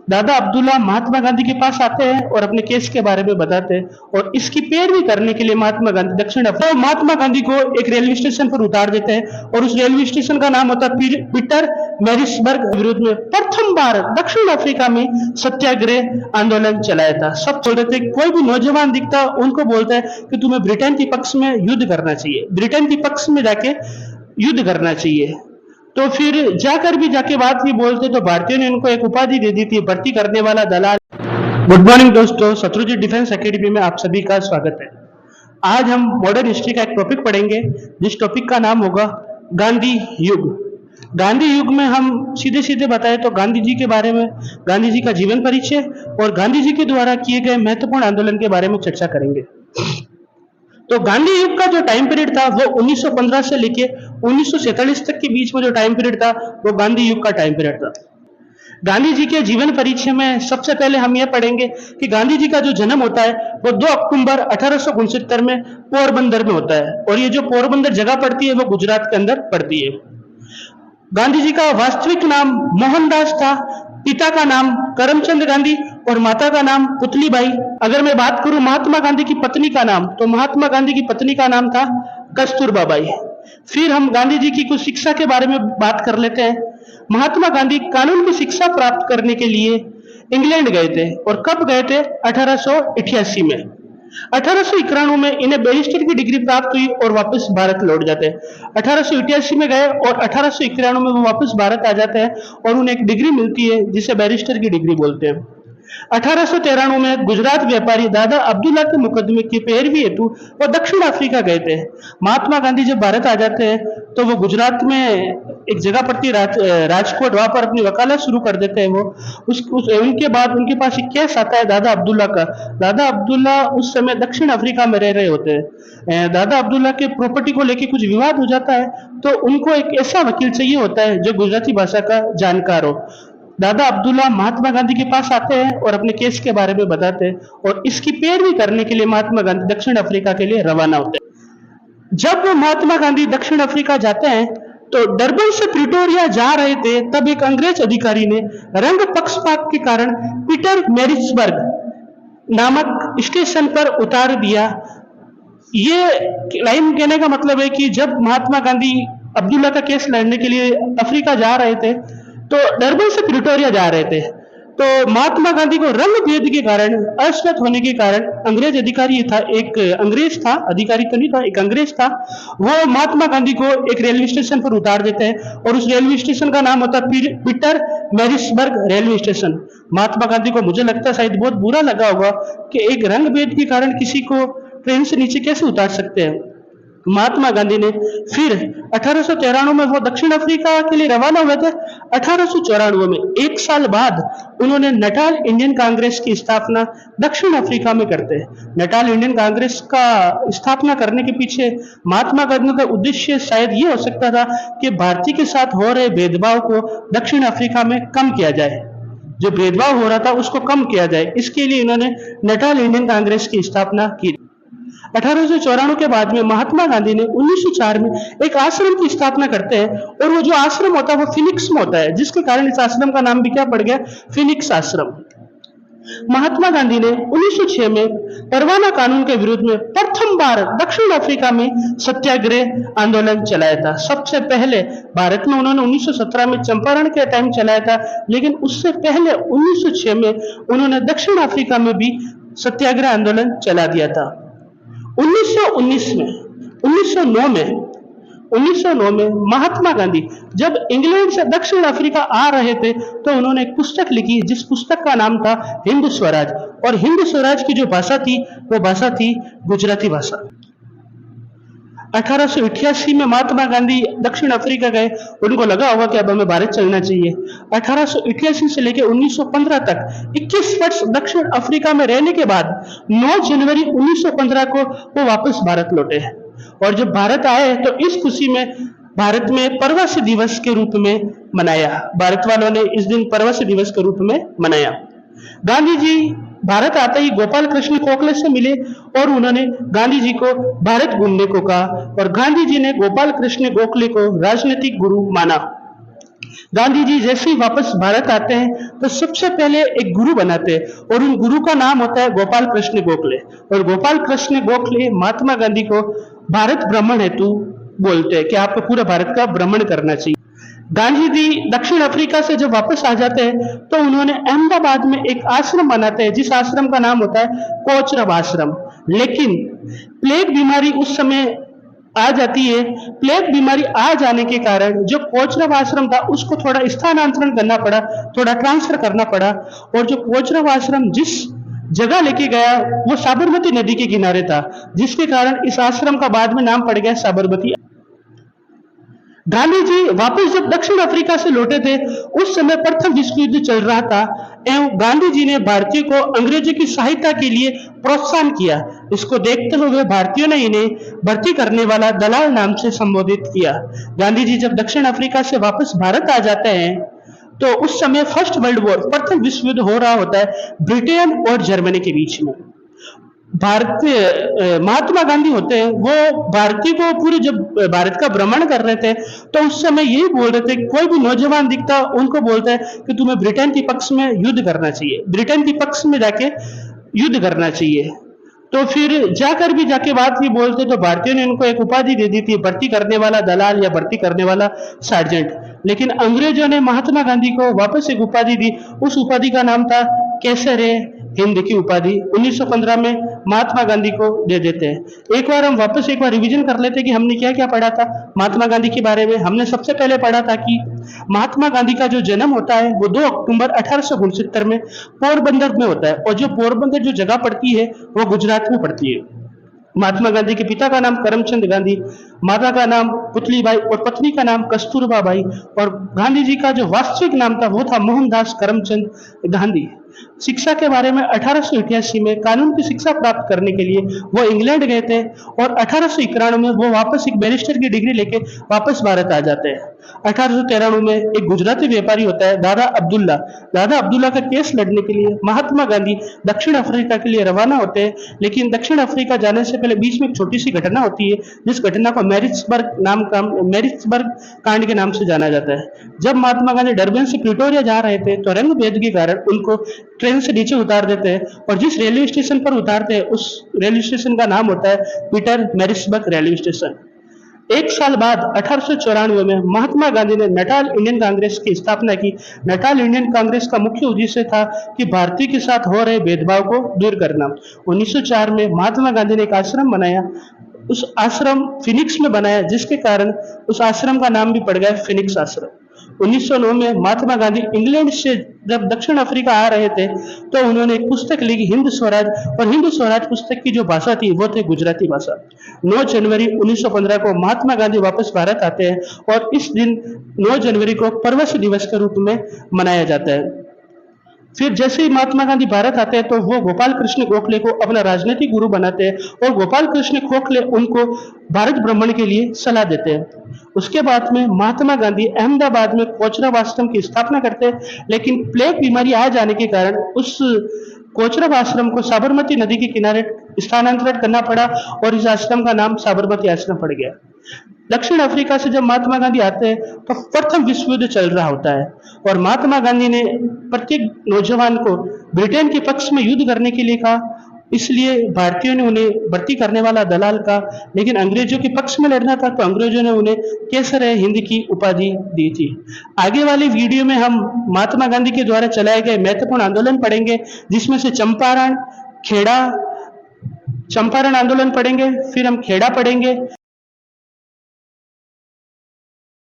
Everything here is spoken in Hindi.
दादा अब्दुल्ला महात्मा गांधी के पास आते हैं और अपने केस के बारे में बताते हैं और इसकी पैरवी करने के लिए महात्मा गांधी दक्षिण अफ्रीका तो महात्मा गांधी को एक रेलवे स्टेशन पर उतार देते हैं और उस रेलवे स्टेशन का नाम होता है पीटर मैरिट्सबर्ग। विरोध में प्रथम बार दक्षिण अफ्रीका में सत्याग्रह आंदोलन चलाया था। सब बोल रहे थे, कोई भी नौजवान दिखता उनको बोलता है कि तुम्हें ब्रिटेन के पक्ष में युद्ध करना चाहिए, ब्रिटेन के पक्ष में जाके युद्ध करना चाहिए। तो फिर जाके बात ही बोलते तो भारतीयों ने उनको एक उपाधि दे दी थी, भर्ती करने वाला दलाल। गुड मॉर्निंग दोस्तों, शत्रुजीत डिफेंस एकेडमी में आप सभी का स्वागत है। आज हम मॉडर्न हिस्ट्री का एक टॉपिक पढ़ेंगे जिस टॉपिक का नाम होगा गांधी युग। गांधी युग में हम सीधे सीधे बताएं तो गांधी जी के बारे में, गांधी जी का जीवन परिचय और गांधी जी के द्वारा किए गए महत्वपूर्ण आंदोलन के बारे में चर्चा करेंगे। तो गांधी युग का जो टाइम पीरियड था वो 1915 से लेके 1947 तक के बीच में जो टाइम पीरियड था वो गांधी युग का टाइम पीरियड था। गांधी जी के जीवन परिचय में सबसे पहले हम ये पढ़ेंगे कि गांधी जी का जो जन्म होता है वो 2 अक्टूबर 1869 में पोरबंदर में होता है और ये जो पोरबंदर जगह पड़ती है वो गुजरात के अंदर पड़ती है। गांधी जी का वास्तविक नाम मोहनदास था, पिता का नाम करमचंद गांधी और माता का नाम पुतलीबाई। अगर मैं बात करूं महात्मा गांधी की पत्नी का नाम, तो महात्मा गांधी की पत्नी का नाम था कस्तूरबा बाई। फिर हम गांधी जी की कुछ शिक्षा के बारे में बात कर लेते हैं। महात्मा गांधी कानून की शिक्षा प्राप्त करने के लिए इंग्लैंड गए थे और कब गए थे? 1888 में। 1891 में इन्हें बैरिस्टर की डिग्री प्राप्त हुई और वापस भारत लौट जाते हैं। 1888 में गए और 1891 में वो वापस भारत आ जाते हैं और उन्हें एक डिग्री मिलती है जिसे बैरिस्टर की डिग्री बोलते हैं। 1893 में गुजरात व्यापारी दादा अब्दुल्ला के मुकदमे की पैरवी हेतु वो दक्षिण अफ्रीका गए थे। महात्मा गांधी जब भारत आ जाते हैं तो वो गुजरात में एक जगह पड़ती राजकोट, वहां पर अपनी वकालत शुरू कर देते हैं। वो उनके बाद उनके पास एक केस आता है दादा अब्दुल्ला का। दादा अब्दुल्ला उस समय दक्षिण अफ्रीका में रह रहे होते हैं। दादा अब्दुल्ला के प्रॉपर्टी को लेकर कुछ विवाद हो जाता है तो उनको एक ऐसा वकील चाहिए होता है जो गुजराती भाषा का जानकार हो। दादा अब्दुल्ला महात्मा गांधी के पास आते हैं और अपने केस के बारे में बताते हैं और इसकी पैरवी करने के लिए महात्मा गांधी दक्षिण अफ्रीका के लिए रवाना होते हैं। जब वो महात्मा गांधी दक्षिण अफ्रीका जाते हैं तो डरबन से प्रिटोरिया जा रहे थे, तब एक अंग्रेज अधिकारी ने रंग पक्षपात के कारण पीटर मैरिट्सबर्ग नामक स्टेशन पर उतार दिया। ये लाइन कहने का मतलब है कि जब महात्मा गांधी अब्दुल्ला का केस लड़ने के लिए अफ्रीका जा रहे थे तो डरबन से प्रिटोरिया जा रहे थे, तो महात्मा गांधी को रंग भेद के कारण, अस्वस्थ होने के कारण अंग्रेज अधिकारी था, एक अंग्रेज था, अधिकारी तो नहीं था, एक अंग्रेज था, वो महात्मा गांधी को एक रेलवे स्टेशन पर उतार देते हैं और उस रेलवे स्टेशन का नाम होता है Peter Maritzburg railway station. Mahatma Gandhi को, मुझे लगता है शायद बहुत बुरा लगा होगा कि एक रंग भेद के कारण किसी को ट्रेन से नीचे कैसे उतार सकते हैं। महात्मा गांधी ने फिर 1893 में वो दक्षिण अफ्रीका के लिए रवाना हुए थे। 1894 में, एक साल बाद, उन्होंने नटाल इंडियन कांग्रेस की स्थापना दक्षिण अफ्रीका में करते हैं। नटाल इंडियन कांग्रेस का स्थापना करने के पीछे महात्मा गांधी का उद्देश्य शायद ये हो सकता था कि भारतीय के साथ हो रहे भेदभाव को दक्षिण अफ्रीका में कम किया जाए, जो भेदभाव हो रहा था उसको कम किया जाए। इसके लिए इन्होंने नटाल इंडियन कांग्रेस की स्थापना की। 1894 के बाद में महात्मा गांधी ने 1904 में एक आश्रम की स्थापना करते हैं और वो जो आश्रम होता है वो फिनिक्स में होता है, जिसके कारण इस आश्रम का नाम भी क्या पड़ गया? फिनिक्स आश्रम। महात्मा गांधी ने 1906 में परवाना कानून के विरोध में प्रथम बार दक्षिण अफ्रीका में सत्याग्रह आंदोलन चलाया था। सबसे पहले भारत में उन्होंने 1917 में चंपारण के टाइम चलाया था, लेकिन उससे पहले 1906 में उन्होंने दक्षिण अफ्रीका में भी सत्याग्रह आंदोलन चला दिया था। 1909 में महात्मा गांधी जब इंग्लैंड से दक्षिण अफ्रीका आ रहे थे तो उन्होंने एक पुस्तक लिखी जिस पुस्तक का नाम था हिंद स्वराज, और हिंद स्वराज की जो भाषा थी वो भाषा थी गुजराती भाषा। 1888 में महात्मा गांधी दक्षिण अफ्रीका गए, उनको लगा होगा कि अब हमें भारत चलना चाहिए। 1888 से लेकर 1915 तक 21 वर्ष दक्षिण अफ्रीका में रहने के बाद 9 जनवरी 1915 को वो वापस भारत लौटे और जब भारत आए तो इस खुशी में भारत में प्रवासी दिवस के रूप में मनाया। भारत वालों ने इस दिन प्रवासी दिवस के रूप में मनाया। गांधी जी भारत आते ही गोपाल कृष्ण गोखले से मिले और उन्होंने गांधी जी को भारत घूमने को कहा और गांधी जी ने गोपाल कृष्ण गोखले को राजनीतिक गुरु माना। गांधी जी जैसे ही वापस भारत आते हैं तो सबसे पहले एक गुरु बनाते हैं और उन गुरु का नाम होता है गोपाल कृष्ण गोखले। और गोपाल कृष्ण गोखले महात्मा गांधी को भारत भ्रमण हेतु बोलते हैं कि आपको पूरा भारत का भ्रमण करना चाहिए। गांधी जी दक्षिण अफ्रीका से जब वापस आ जाते हैं तो उन्होंने अहमदाबाद में एक आश्रम बनाते हैं जिस आश्रम का नाम होता है कोचरब आश्रम। लेकिन प्लेग बीमारी उस समय आ जाती है। प्लेग बीमारी आ जाने के कारण जो कोचरब आश्रम था उसको थोड़ा स्थानांतरण करना पड़ा, थोड़ा ट्रांसफर करना पड़ा। और जो कोचरब आश्रम जिस जगह लेके गया वो साबरमती नदी के किनारे था, जिसके कारण इस आश्रम का बाद में नाम पड़ गया साबरमती। गांधी जी वापस जब दक्षिण अफ्रीका से लौटे थे उस समय प्रथम विश्व युद्ध चल रहा था एवं गांधी जी ने भारतीयों को अंग्रेजों की सहायता के लिए प्रोत्साहन किया। इसको देखते हुए भारतीयों ने इन्हें भर्ती करने वाला दलाल नाम से संबोधित किया। गांधी जी जब दक्षिण अफ्रीका से वापस भारत आ जाते हैं तो उस समय फर्स्ट वर्ल्ड वॉर, प्रथम विश्व युद्ध हो रहा होता है ब्रिटेन और जर्मनी के बीच में। भारतीय महात्मा गांधी होते हैं वो भारतीय को पूरे जब भारत का भ्रमण कर रहे थे तो उस समय यही बोल रहे थे कि कोई भी नौजवान दिखता उनको बोलता है कि तुम्हें ब्रिटेन के पक्ष में युद्ध करना चाहिए, ब्रिटेन के पक्ष में जाके युद्ध करना चाहिए। तो फिर जाकर भी जाके बात ये बोलते तो भारतीयों ने उनको एक उपाधि दे दी थी, भर्ती करने वाला दलाल या भर्ती करने वाला सार्जेंट। लेकिन अंग्रेजों ने महात्मा गांधी को वापस एक उपाधि दी, उस उपाधि का नाम था केसर हिंद की उपाधि 1915 में महात्मा गांधी को दे देते हैं। एक बार हम वापस एक बार रिवीजन कर लेते हैं कि हमने क्या क्या पढ़ा था महात्मा गांधी के बारे में। हमने सबसे पहले पढ़ा था कि महात्मा गांधी का जो जन्म होता है वो 2 अक्टूबर 1869 में पोरबंदर में होता है और जो पोरबंदर जो जगह पड़ती है वो गुजरात में पड़ती है। महात्मा गांधी के पिता का नाम करमचंद गांधी, माता का नाम पुतलीबाई और पत्नी का नाम कस्तूरबा बाई और गांधी जी का जो वास्तविक नाम था वो था मोहनदास करमचंद गांधी। शिक्षा के बारे में 1888 में कानून की शिक्षा प्राप्त करने के लिए वो इंग्लैंड गए थे और 1891 में वो वापस एक बैरिस्टर की डिग्री लेके वापस भारत आ जाते हैं। 1893 में एक गुजराती व्यापारी होता है दादा अब्दुल्ला। दादा अब्दुल्ला का केस लड़ने के लिए महात्मा गांधी दक्षिण अफ्रीका के लिए रवाना होते हैं। लेकिन दक्षिण अफ्रीका जाने से पहले बीच में एक छोटी सी घटना होती है जिस घटना को मैरिट्सबर्ग कांड के नाम से जाना जाता है। जब महात्मा गांधी डरबन से प्रिटोरिया जा रहे थे तो रंग भेद के कारण उनको ट्रेन से नीचे उतार देते हैं और जिस रेलवे स्टेशन पर उतारते हैं उस रेलवे स्टेशन का नाम होता है पीटर मैरिट्सबर्ग रेलवे स्टेशन। एक साल बाद 1894 में महात्मा गांधी ने नटाल इंडियन कांग्रेस की स्थापना की। नटाल इंडियन कांग्रेस का मुख्य उद्देश्य था कि भारतीय के साथ हो रहे भेदभाव को दूर करना। 1904 में महात्मा गांधी ने एक आश्रम बनाया, उस आश्रम फिनिक्स में बनाया जिसके कारण उस आश्रम का नाम भी पड़ गया फिनिक्स आश्रम। 1909 में महात्मा गांधी इंग्लैंड से जब दक्षिण अफ्रीका आ रहे थे तो उन्होंने एक पुस्तक लिखी हिंद स्वराज और हिंद स्वराज पुस्तक की जो भाषा थी वो थी गुजराती भाषा। 9 जनवरी 1915 को महात्मा गांधी वापस भारत आते हैं और इस दिन 9 जनवरी को प्रवास दिवस के रूप में मनाया जाता है। फिर जैसे ही महात्मा गांधी भारत आते हैं तो वो गोपाल कृष्ण गोखले को अपना राजनीतिक गुरु बनाते हैं और गोपाल कृष्ण गोखले उनको भारत भ्रमण के लिए सलाह देते हैं। उसके बाद में महात्मा गांधी अहमदाबाद में कोचरब आश्रम की स्थापना करते हैं, लेकिन प्लेग बीमारी आ जाने के कारण उस कोचरब आश्रम को साबरमती नदी के किनारे स्थानांतरित करना पड़ा और इस आश्रम का नाम साबरमती आश्रम पड़ गया। दक्षिण अफ्रीका से जब महात्मा गांधी आते हैं तो प्रथम विश्व युद्ध चल रहा होता है और महात्मा गांधी ने प्रत्येक नौजवान को ब्रिटेन के पक्ष में युद्ध करने के लिए कहा, इसलिए भारतीयों ने उन्हें भर्ती करने वाला दलाल का, लेकिन अंग्रेजों के पक्ष में लड़ना था तो अंग्रेजों ने उन्हें केसर हिंद की उपाधि दी थी। आगे वाली वीडियो में हम महात्मा गांधी के द्वारा चलाए गए महत्वपूर्ण आंदोलन पढ़ेंगे जिसमें से चंपारण आंदोलन पढ़ेंगे, फिर हम खेड़ा पढ़ेंगे।